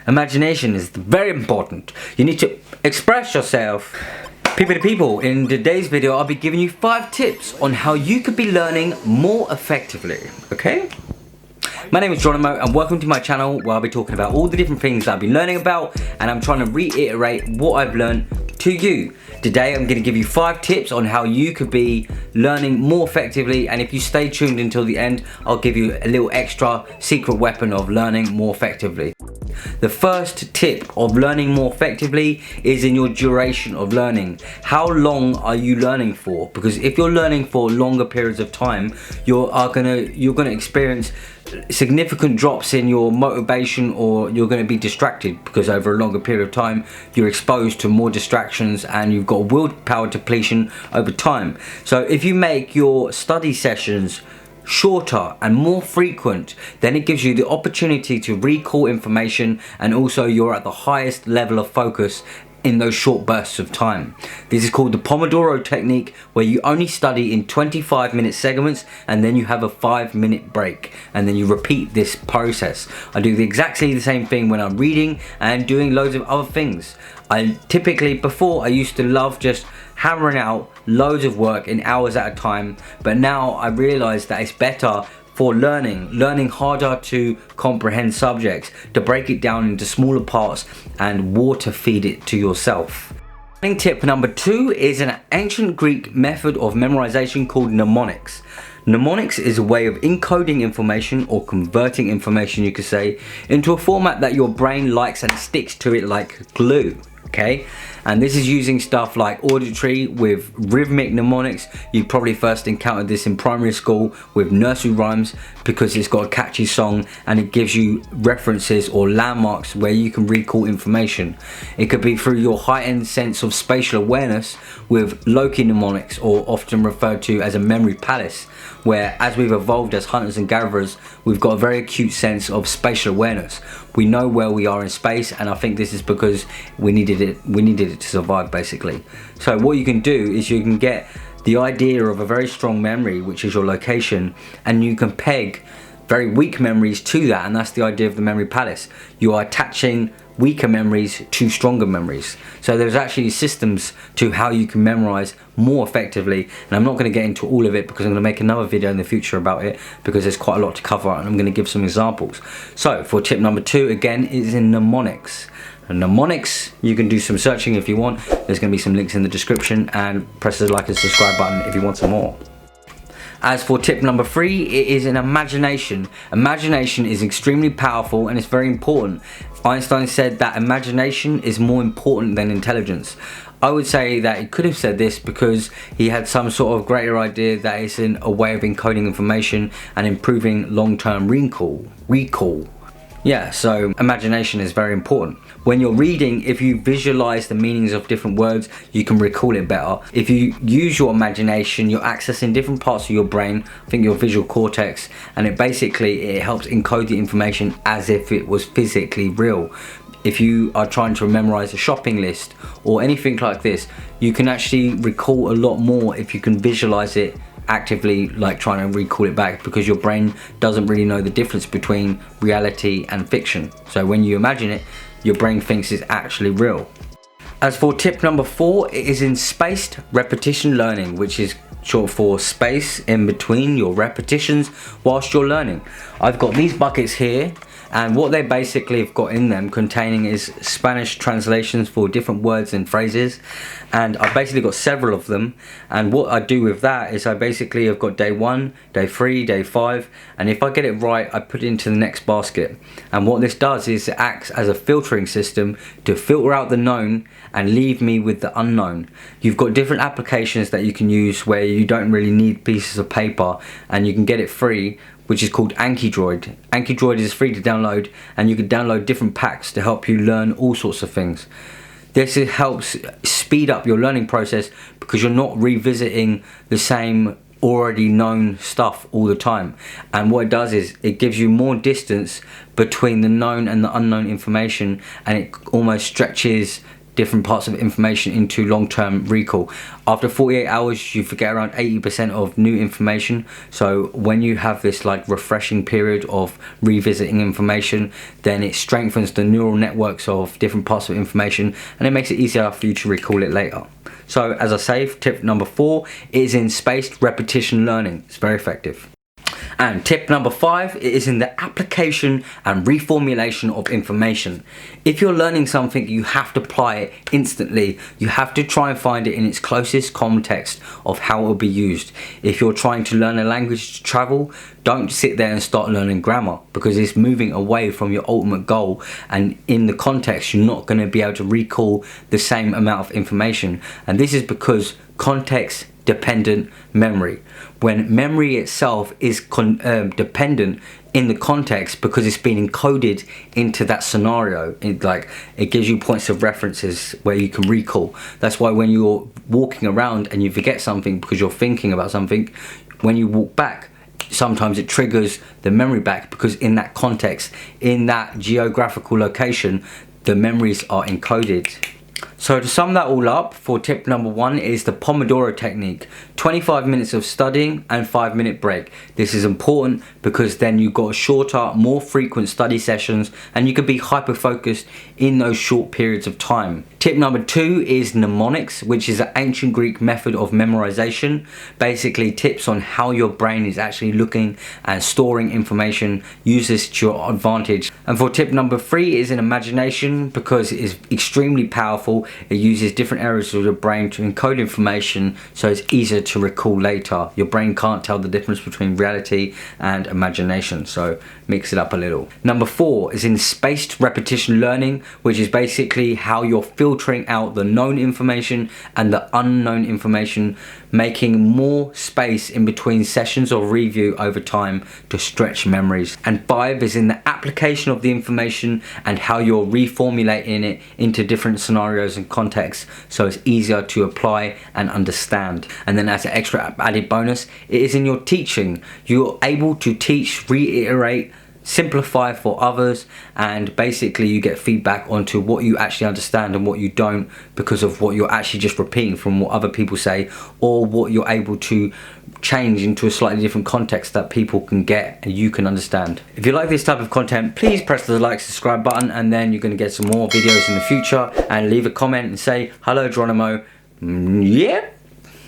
Imagination is very important. You need to express yourself. People to people, in today's video I'll be giving you 5 tips on how you could be learning more effectively, okay? My name is Geronimo and welcome to my channel where I'll be talking about all the different things that I've been learning about, and I'm trying to reiterate what I've learned to you. Today I'm going to give you 5 tips on how you could be learning more effectively, and if you stay tuned until the end I'll give you a little extra secret weapon of learning more effectively. The first tip of learning more effectively is in your duration of learning. How long are you learning for? Because if you're learning for longer periods of time, you're gonna experience significant drops in your motivation, or you're going to be distracted because over a longer period of time you're exposed to more distractions and you've got willpower depletion over time. So if you make your study sessions shorter and more frequent, then it gives you the opportunity to recall information, and also you're at the highest level of focus in those short bursts of time. This is called the pomodoro technique, where you only study in 25-minute segments and then you have a 5-minute break, and then you repeat this process. I do exactly the same thing when I'm reading and doing loads of other things. Before I used to love just hammering out loads of work in hours at a time, but now I realize that it's better for learning harder to comprehend subjects, to break it down into smaller parts and water feed it to yourself. Tip number 2 is an ancient Greek method of memorization called mnemonics. Mnemonics is a way of encoding information, or converting information you could say, into a format that your brain likes and sticks to it like glue. Okay, and this is using stuff like auditory with rhythmic mnemonics. You probably first encountered this in primary school with nursery rhymes, because it's got a catchy song and it gives you references or landmarks where you can recall information. It could be through your heightened sense of spatial awareness with Loki mnemonics, or often referred to as a memory palace, where as we've evolved as hunters and gatherers, we've got a very acute sense of spatial awareness. We know where we are in space, and I think this is because we needed it to survive, basically. So what you can do is you can get the idea of a very strong memory, which is your location, and you can peg very weak memories to that, and that's the idea of the memory palace. You are attaching weaker memories to stronger memories. So there's actually systems to how you can memorize more effectively, and I'm not going to get into all of it because I'm going to make another video in the future about it, because there's quite a lot to cover and I'm going to give some examples. So for tip number 2 again is in mnemonics. And mnemonics, you can do some searching if you want. There's going to be some links in the description, and press the like and subscribe button if you want some more. As for tip number 3, it is an imagination. Imagination is extremely powerful and it's very important. Einstein said that imagination is more important than intelligence. I would say that he could have said this because he had some sort of greater idea that it's a way of encoding information and improving long-term recall. Yeah, so imagination is very important. When you're reading, if you visualize the meanings of different words, you can recall it better. If you use your imagination, you're accessing different parts of your brain, I think your visual cortex, and it helps encode the information as if it was physically real. If you are trying to memorize a shopping list or anything like this, you can actually recall a lot more if you can visualize it actively, like trying to recall it back, because your brain doesn't really know the difference between reality and fiction. So when you imagine it, your brain thinks it's actually real. As for tip number 4, it is in spaced repetition learning, which is short for space in between your repetitions whilst you're learning. I've got these buckets here, and what they basically have got in them containing is Spanish translations for different words and phrases, and I've basically got several of them. And what I do with that is I basically have got day 1, day 3, day 5, and if I get it right I put it into the next basket. And what this does is it acts as a filtering system to filter out the known and leave me with the unknown. You've got different applications that you can use where you don't really need pieces of paper, and you can get it free, which is called Ankydroid. Ankydroid is free to download, and you can download different packs to help you learn all sorts of things. This helps speed up your learning process because you're not revisiting the same already known stuff all the time. And what it does is it gives you more distance between the known and the unknown information, and it almost stretches different parts of information into long-term recall. After 48 hours you forget around 80% of new information, so when you have this like refreshing period of revisiting information, then it strengthens the neural networks of different parts of information and it makes it easier for you to recall it later. So as I say, tip number 4 is in spaced repetition learning. It's very effective. And tip number 5 is in the application and reformulation of information. If you're learning something, you have to apply it instantly. You have to try and find it in its closest context of how it will be used. If you're trying to learn a language to travel, don't sit there and start learning grammar, because it's moving away from your ultimate goal, and in the context you're not going to be able to recall the same amount of information. And this is because context dependent memory, when memory itself is dependent in the context because it's been encoded into that scenario. It gives you points of references where you can recall. That's why when you're walking around and you forget something because you're thinking about something, when you walk back, sometimes it triggers the memory back, because in that context, in that geographical location, the memories are encoded. So to sum that all up, for tip number 1 is the pomodoro technique. 25 minutes of studying and 5-minute break. This is important because then you've got shorter, more frequent study sessions and you can be hyper focused in those short periods of time. Tip number 2 is mnemonics, which is an ancient Greek method of memorization. Basically tips on how your brain is actually looking and storing information. Use this to your advantage. And for tip number 3 is in imagination, because it is extremely powerful. It uses different areas of your brain to encode information, so it's easier to recall later. Your brain can't tell the difference between reality and imagination, so mix it up a little. Number 4 is in spaced repetition learning, which is basically how you're filtering out the known information and the unknown information, making more space in between sessions of review over time to stretch memories. And 5 is in the application of the information and how you're reformulating it into different scenarios and contexts, so it's easier to apply and understand. And then as an extra added bonus, it is in your teaching. You're able to teach, reiterate, simplify for others, and basically you get feedback onto what you actually understand and what you don't, because of what you're actually just repeating from what other people say, or what you're able to change into a slightly different context that people can get and you can understand. If you like this type of content, please press the like, subscribe button, and then you're going to get some more videos in the future. And leave a comment and say hello Geronimo. Yeah.